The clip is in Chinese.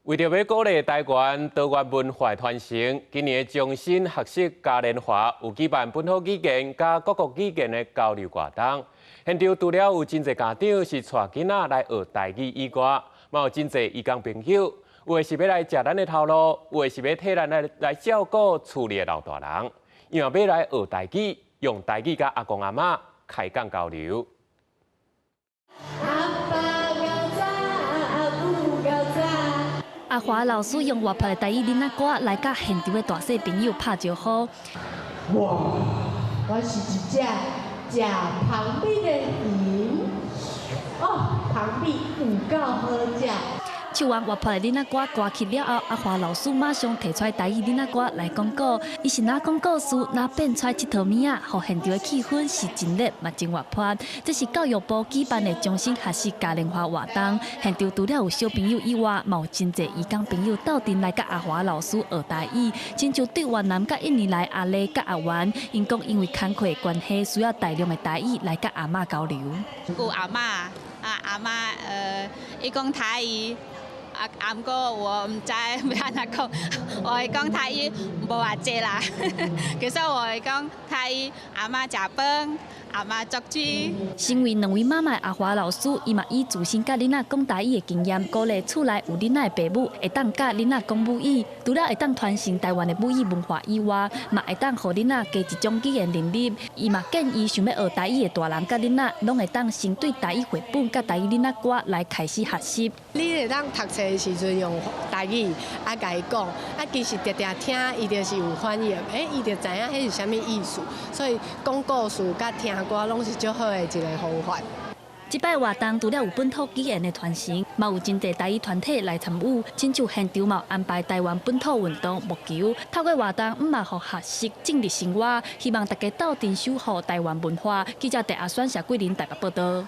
为着要鼓励台湾多元文化传承，今年中心学习嘉年华有举办本土语言甲各国语言的交流活动。现场除了有真侪家长是带囡仔来学台语以外，嘛有真侪义工朋友，有的是要来食咱的头路，有的是要替咱来照顾厝里的老大人，又要来学台语，用台语甲阿公阿嬷开讲交流。 阿华老师用活泼的台语囡仔歌来甲现场的大小朋友拍招呼。哇，我是一只食旁边的鱼，哦，旁边有够好食。 唱完活泼的囡仔歌歌曲了后，阿华老师马上提出台语囡仔歌来讲故，伊是哪讲故事，哪变出佚佗物啊，互现场的气氛是真热嘛真活泼。这是教育部举办的终身学习嘉年华活动，现场除了有小朋友以外，嘛有真侪义工朋友斗阵来甲阿华老师学台语，亲像对越南甲印尼来阿丽甲阿元，因讲因为工课的关系，需要大量的台语来甲阿嬷交流。顾阿嬷阿嬷伊讲台语。 啊，毋过我唔知要安怎讲，我会讲台语无偌济啦。其实我会讲台语，阿嬷食饭，阿嬷作主。身为两位妈妈的阿华老师，伊嘛以自身甲囡仔讲台语的经验，鼓励厝内有囡仔的爸母会当教囡仔讲母语，除了会当传承台湾的母语文化以外，嘛会当互囡仔加一种语言能力。伊嘛建议想要学台语的大人甲囡仔，拢会当先对台语绘本甲台语囡仔歌来开始学习。你会当读册的时阵用台语甲伊讲，其实常常听，伊就是有翻译，伊就知影迄是啥物意思。所以讲故事甲听歌拢是足好的一个方法。这摆活动除了有本土语言的传承，嘛有真侪台语团体来参与，亲像现场嘛安排台湾本土运动木球，透过活动嘛互学习政治生活，希望大家斗阵守护台湾文化。记者陈阿选、谢桂林台北报道。